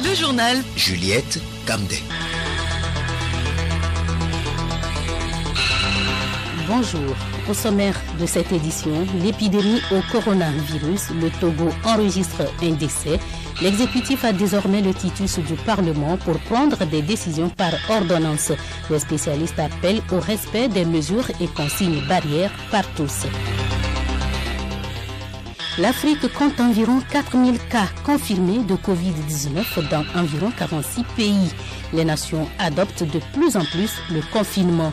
Le journal Juliette Camdet. Bonjour. Au sommaire de cette édition, l'épidémie au coronavirus, le Togo enregistre un décès. L'exécutif a désormais le titus du Parlement pour prendre des décisions par ordonnance. Les spécialistes appellent au respect des mesures et consignes barrières par tous. L'Afrique compte environ 4000 cas confirmés de Covid-19 dans environ 46 pays. Les nations adoptent de plus en plus le confinement.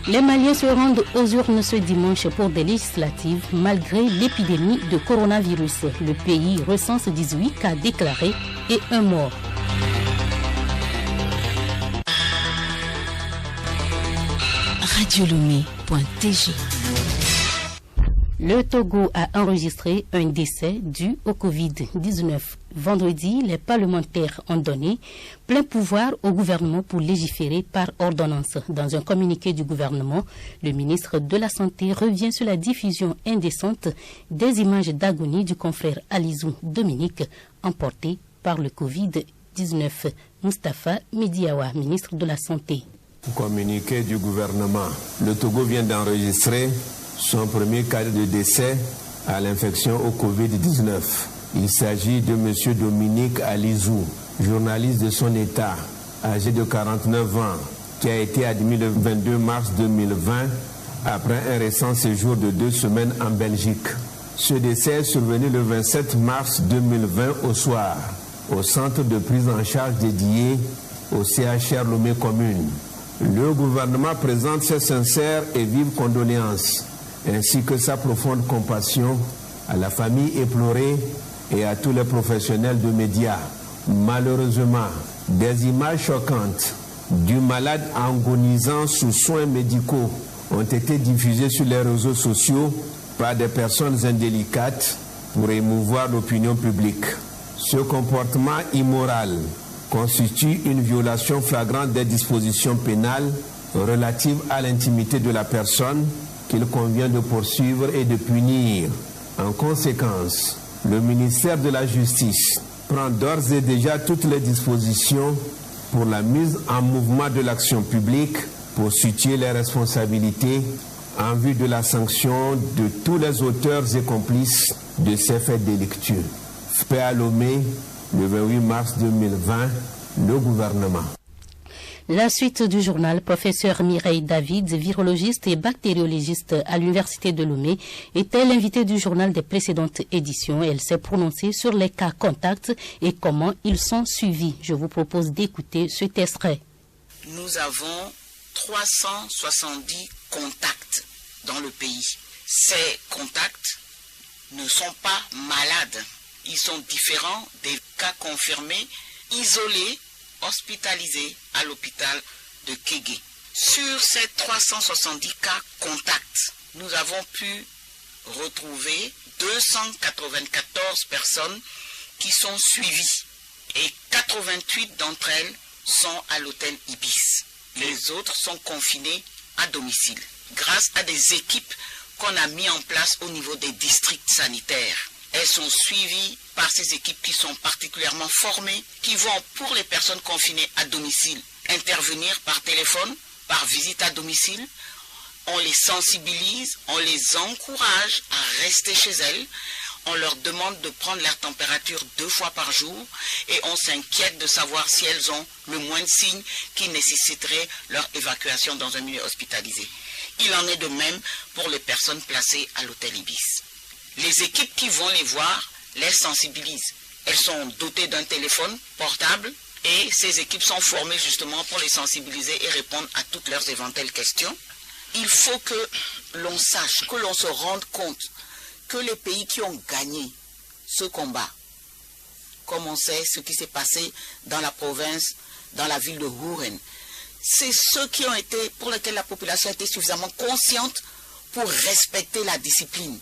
Les Maliens se rendent aux urnes ce dimanche pour des législatives malgré l'épidémie de coronavirus. Le pays recense 18 cas déclarés et un mort. radiolomé.tg. Le Togo a enregistré un décès dû au Covid-19. Vendredi, les parlementaires ont donné plein pouvoir au gouvernement pour légiférer par ordonnance. Dans un communiqué du gouvernement, le ministre de la Santé revient sur la diffusion indécente des images d'agonie du confrère Alizou Dominique emporté par le Covid-19. Moustapha Mediawa, ministre de la Santé. Communiqué du gouvernement. Le Togo vient d'enregistrer son premier cas de décès à l'infection au Covid-19. Il s'agit de M. Dominique Alizou, journaliste de son État, âgé de 49 ans, qui a été admis le 22 mars 2020 après un récent séjour de 2 semaines en Belgique. Ce décès est survenu le 27 mars 2020 au soir, au centre de prise en charge dédié au CHR Lomé Commune. Le gouvernement présente ses sincères et vives condoléances, ainsi que sa profonde compassion à la famille éplorée et à tous les professionnels de médias. Malheureusement, des images choquantes du malade agonisant sous soins médicaux ont été diffusées sur les réseaux sociaux par des personnes indélicates pour émouvoir l'opinion publique. Ce comportement immoral constitue une violation flagrante des dispositions pénales relatives à l'intimité de la personne qu'il convient de poursuivre et de punir. En conséquence, le ministère de la Justice prend d'ores et déjà toutes les dispositions pour la mise en mouvement de l'action publique pour situer les responsabilités en vue de la sanction de tous les auteurs et complices de ces faits délictueux. Fait à Lomé, le 28 mars 2020, le gouvernement. La suite du journal, professeur Mireille David, virologiste et bactériologiste à l'université de Lomé, était l'invitée du journal des précédentes éditions. Elle s'est prononcée sur les cas contacts et comment ils sont suivis. Je vous propose d'écouter cet extrait. Nous avons 370 contacts dans le pays. Ces contacts ne sont pas malades. Ils sont différents des cas confirmés, isolés, hospitalisés à l'hôpital de Kégué. Sur ces 370 cas contacts, nous avons pu retrouver 294 personnes qui sont suivies et 88 d'entre elles sont à l'hôtel Ibis. Les autres sont confinés à domicile grâce à des équipes qu'on a mis en place au niveau des districts sanitaires. Elles sont suivies par ces équipes qui sont particulièrement formées, qui vont, pour les personnes confinées à domicile, intervenir par téléphone, par visite à domicile. On les sensibilise, on les encourage à rester chez elles. On leur demande de prendre leur température 2 fois par jour et on s'inquiète de savoir si elles ont le moindre signe qui nécessiterait leur évacuation dans un milieu hospitalisé. Il en est de même pour les personnes placées à l'hôtel Ibis. Les équipes qui vont les voir les sensibilisent. Elles sont dotées d'un téléphone portable et ces équipes sont formées justement pour les sensibiliser et répondre à toutes leurs éventuelles questions. Il faut que l'on sache, que l'on se rende compte que les pays qui ont gagné ce combat, comme on sait ce qui s'est passé dans la province, dans la ville de Wuhan, c'est ceux qui ont été, pour lesquels la population a été suffisamment consciente pour respecter la discipline.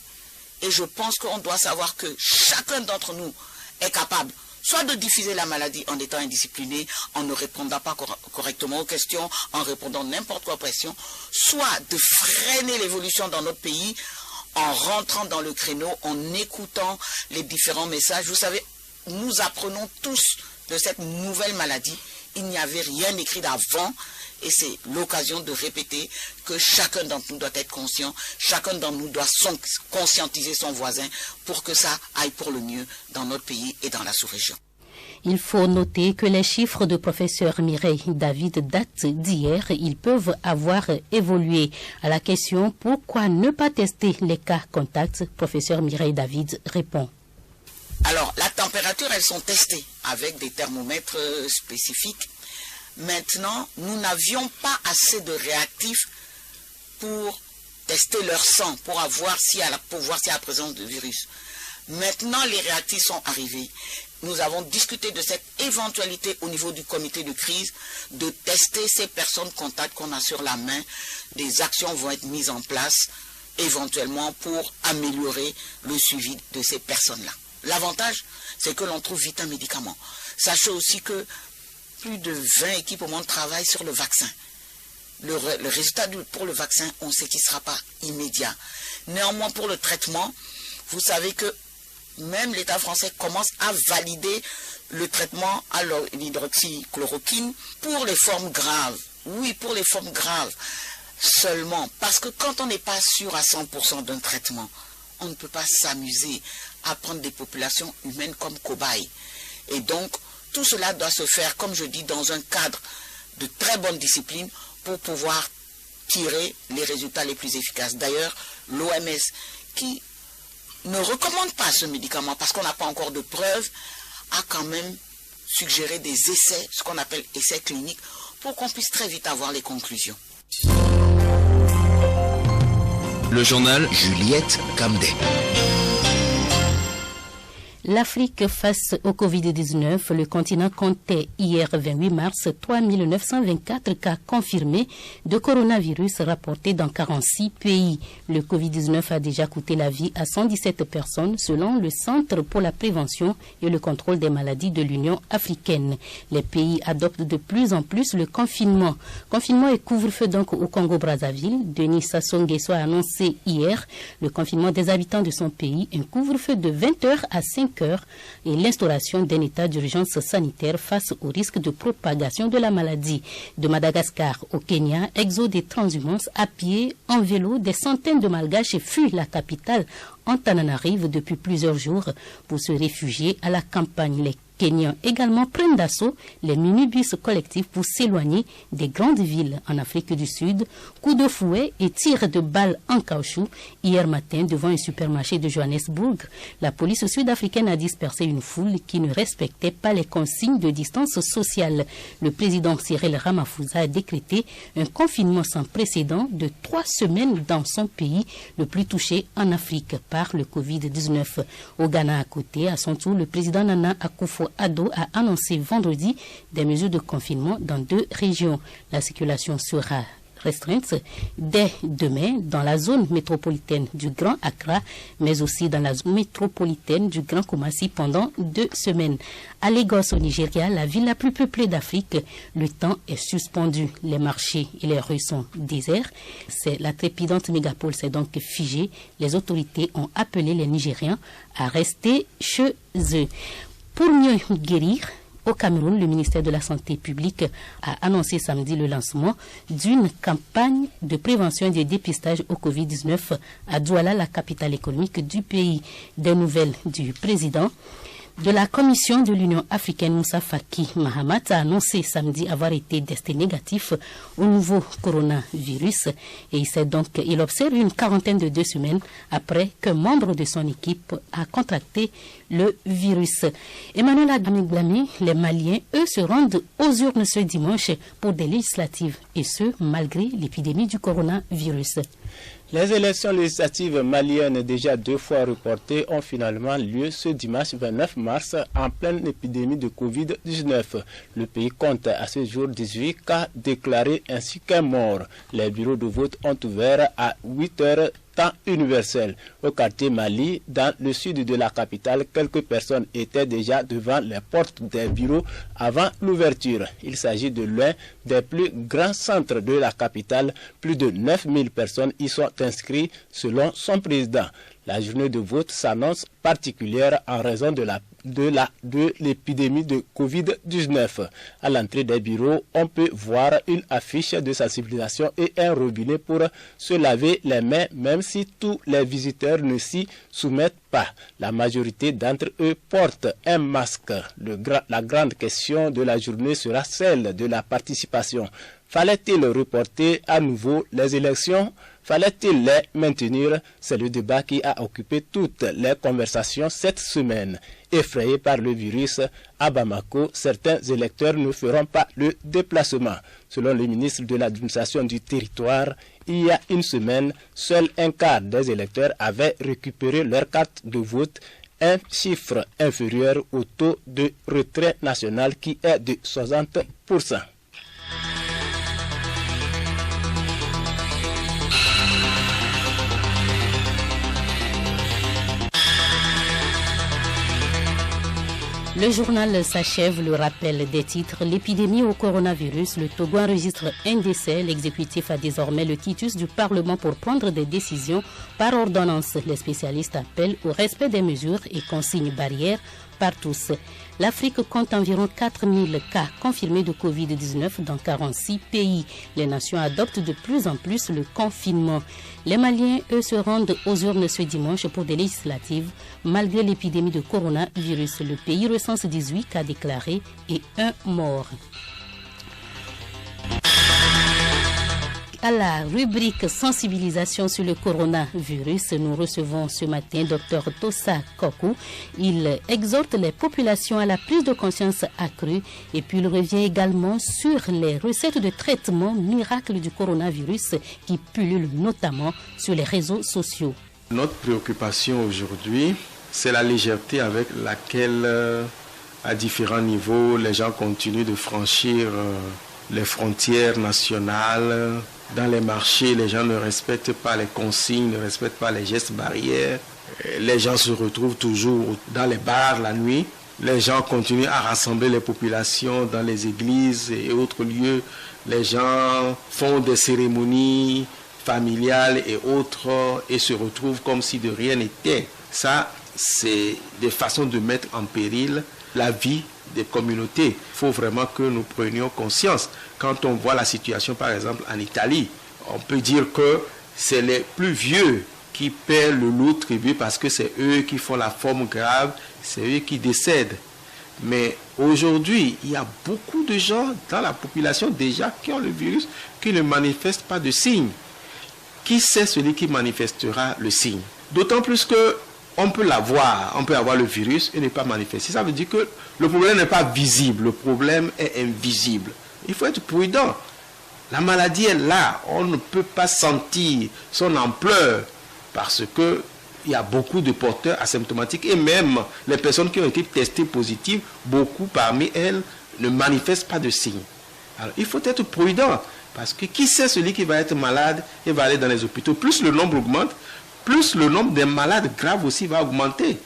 Et je pense qu'on doit savoir que chacun d'entre nous est capable soit de diffuser la maladie en étant indiscipliné, en ne répondant pas correctement aux questions, en répondant n'importe quoi aux questions, soit de freiner l'évolution dans notre pays en rentrant dans le créneau, en écoutant les différents messages. Vous savez, nous apprenons tous de cette nouvelle maladie. Il n'y avait rien écrit d'avant. Et c'est l'occasion de répéter que chacun d'entre nous doit être conscient, chacun d'entre nous doit conscientiser son voisin pour que ça aille pour le mieux dans notre pays et dans la sous-région. Il faut noter que les chiffres de professeur Mireille David datent d'hier. Ils peuvent avoir évolué. À la question « Pourquoi ne pas tester les cas contacts ?» professeur Mireille David répond. Alors, la température, elles sont testées avec des thermomètres spécifiques. Maintenant, nous n'avions pas assez de réactifs pour tester leur sang, pour voir s'il y a la présence de virus. Maintenant, les réactifs sont arrivés. Nous avons discuté de cette éventualité au niveau du comité de crise, de tester ces personnes contacts qu'on a sur la main. Des actions vont être mises en place, éventuellement, pour améliorer le suivi de ces personnes-là. L'avantage, c'est que l'on trouve vite un médicament. Sachez aussi que plus de 20 équipes au monde travaillent sur le vaccin. Le résultat pour le vaccin, on sait qu'il ne sera pas immédiat. Néanmoins, pour le traitement, vous savez que même l'État français commence à valider le traitement à l'hydroxychloroquine pour les formes graves. Oui, pour les formes graves seulement. Parce que quand on n'est pas sûr à 100% d'un traitement, on ne peut pas s'amuser à prendre des populations humaines comme cobayes. Et donc, tout cela doit se faire, comme je dis, dans un cadre de très bonne discipline pour pouvoir tirer les résultats les plus efficaces. D'ailleurs, l'OMS, qui ne recommande pas ce médicament parce qu'on n'a pas encore de preuves, a quand même suggéré des essais, ce qu'on appelle essais cliniques, pour qu'on puisse très vite avoir les conclusions. Le journal Juliette Camdet. L'Afrique face au Covid-19, le continent comptait hier 28 mars 3924 cas confirmés de coronavirus rapportés dans 46 pays. Le Covid-19 a déjà coûté la vie à 117 personnes selon le Centre pour la prévention et le contrôle des maladies de l'Union africaine. Les pays adoptent de plus en plus le confinement. Confinement et couvre-feu donc au Congo-Brazzaville. Denis Sassou Nguesso a annoncé hier le confinement des habitants de son pays, un couvre-feu de 20h à 5h et l'instauration d'un état d'urgence sanitaire face au risque de propagation de la maladie. De Madagascar au Kenya, exode des transhumances à pied, en vélo, des centaines de Malgaches fuient la capitale Antananarive depuis plusieurs jours pour se réfugier à la campagne. Les Kenyans également prennent d'assaut les minibus collectifs pour s'éloigner des grandes villes en Afrique du Sud. Coups de fouet et tirs de balles en caoutchouc. Hier matin, devant un supermarché de Johannesburg, la police sud-africaine a dispersé une foule qui ne respectait pas les consignes de distance sociale. Le président Cyril Ramaphosa a décrété un confinement sans précédent de 3 semaines dans son pays, le plus touché en Afrique par le Covid-19. Au Ghana à côté, à son tour, le président Nana Akufo-Addo a annoncé vendredi des mesures de confinement dans 2 régions. La circulation sera restreinte dès demain dans la zone métropolitaine du Grand Accra, mais aussi dans la zone métropolitaine du Grand Kumasi pendant 2 semaines. À Lagos, au Nigeria, la ville la plus peuplée d'Afrique, le temps est suspendu. Les marchés et les rues sont déserts. La trépidante mégapole s'est donc figée. Les autorités ont appelé les Nigérians à rester chez eux. Pour mieux guérir, au Cameroun, le ministère de la Santé publique a annoncé samedi le lancement d'une campagne de prévention et de dépistage au Covid-19 à Douala, la capitale économique du pays. Des nouvelles du président de la Commission de l'Union africaine, Moussa Faki Mahamat, a annoncé samedi avoir été testé négatif au nouveau coronavirus et il observe une quarantaine de 2 semaines après qu'un membre de son équipe a contracté le virus. Emmanuel Adamé, les Maliens, eux, se rendent aux urnes ce dimanche pour des législatives et ce, malgré l'épidémie du coronavirus. Les élections législatives maliennes déjà 2 fois reportées ont finalement lieu ce dimanche 29 mars en pleine épidémie de Covid-19. Le pays compte à ce jour 18 cas déclarés ainsi qu'un mort. Les bureaux de vote ont ouvert à 8 heures temps universel. Au quartier Mali, dans le sud de la capitale, quelques personnes étaient déjà devant les portes des bureaux avant l'ouverture. Il s'agit de l'un des plus grands centres de la capitale. Plus de 9000 personnes y sont inscrites selon son président. La journée de vote s'annonce particulière en raison de la de l'épidémie de Covid-19. À l'entrée des bureaux, on peut voir une affiche de sensibilisation et un robinet pour se laver les mains, même si tous les visiteurs ne s'y soumettent pas. La majorité d'entre eux portent un masque. La grande question de la journée sera celle de la participation. Fallait-il reporter à nouveau les élections? Fallait-il les maintenir? C'est le débat qui a occupé toutes les conversations cette semaine. Effrayés par le virus, à Bamako, certains électeurs ne feront pas le déplacement. Selon le ministre de l'administration du territoire, il y a une semaine, seul un quart des électeurs avaient récupéré leur carte de vote, un chiffre inférieur au taux de retrait national qui est de 60%. Le journal s'achève, le rappel des titres. L'épidémie au coronavirus, le Togo enregistre un décès. L'exécutif a désormais le quitus du Parlement pour prendre des décisions par ordonnance. Les spécialistes appellent au respect des mesures et consignes barrières par tous. L'Afrique compte environ 4000 cas confirmés de Covid-19 dans 46 pays. Les nations adoptent de plus en plus le confinement. Les Maliens, eux, se rendent aux urnes ce dimanche pour des législatives. Malgré l'épidémie de coronavirus, le pays recense 18 cas déclarés et 1 mort. À la rubrique sensibilisation sur le coronavirus, nous recevons ce matin Dr Tosa Kokou. Il exhorte les populations à la prise de conscience accrue et puis il revient également sur les recettes de traitement miracle du coronavirus qui pullulent notamment sur les réseaux sociaux. Notre préoccupation aujourd'hui, c'est la légèreté avec laquelle, à différents niveaux, les gens continuent de franchir les frontières nationales. Dans les marchés, les gens ne respectent pas les consignes, ne respectent pas les gestes barrières. Les gens se retrouvent toujours dans les bars la nuit. Les gens continuent à rassembler les populations dans les églises et autres lieux. Les gens font des cérémonies familiales et autres et se retrouvent comme si de rien n'était. Ça, c'est des façons de mettre en péril la vie des communautés. Il faut vraiment que nous prenions conscience. Quand on voit la situation, par exemple, en Italie, on peut dire que c'est les plus vieux qui paient le lourd tribut parce que c'est eux qui font la forme grave, c'est eux qui décèdent. Mais aujourd'hui, il y a beaucoup de gens dans la population déjà qui ont le virus, qui ne manifestent pas de signes. Qui sait celui qui manifestera le signe? D'autant plus que on peut l'avoir, on peut avoir le virus et ne pas manifester. Ça veut dire que le problème n'est pas visible, le problème est invisible. Il faut être prudent. La maladie est là, on ne peut pas sentir son ampleur parce que il y a beaucoup de porteurs asymptomatiques et même les personnes qui ont été testées positives, beaucoup parmi elles ne manifestent pas de signes. Alors il faut être prudent parce que qui sait celui qui va être malade et va aller dans les hôpitaux. Plus le nombre augmente, plus le nombre des malades graves aussi va augmenter.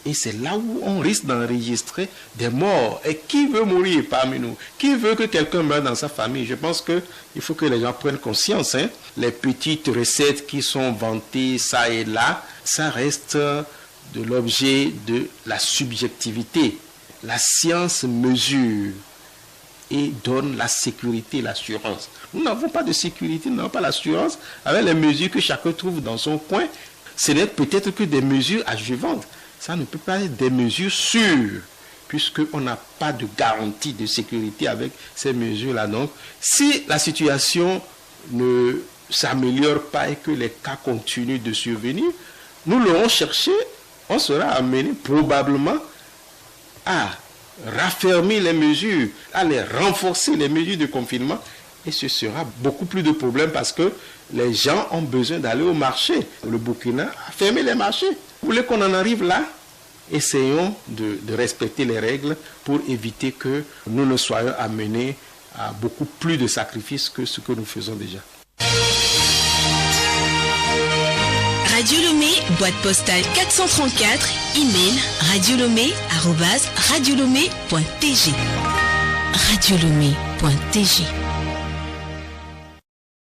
Et c'est là où on risque d'enregistrer des morts. Et qui veut mourir parmi nous? Qui veut que quelqu'un meure dans sa famille? Je pense qu'il faut que les gens prennent conscience. Les petites recettes qui sont vantées ça et là, ça reste de l'objet de la subjectivité. La science mesure et donne la sécurité, l'assurance. Nous n'avons pas de sécurité, nous n'avons pas l'assurance avec les mesures que chacun trouve dans son coin. Ce n'est peut-être que des mesures adjuvantes. Ça ne peut pas être des mesures sûres, puisqu'on n'a pas de garantie de sécurité avec ces mesures-là. Donc, si la situation ne s'améliore pas et que les cas continuent de survenir, nous l'aurons cherché, on sera amené probablement à raffermir les mesures, à les renforcer, les mesures de confinement, et ce sera beaucoup plus de problèmes parce que les gens ont besoin d'aller au marché. Le Burkina a fermé les marchés. Vous voulez qu'on en arrive là? Essayons de respecter les règles pour éviter que nous ne soyons amenés à beaucoup plus de sacrifices que ce que nous faisons déjà. Radio Lomé, boîte postale 434, email radiolomé@radiolomé.tg. radiolomé.tg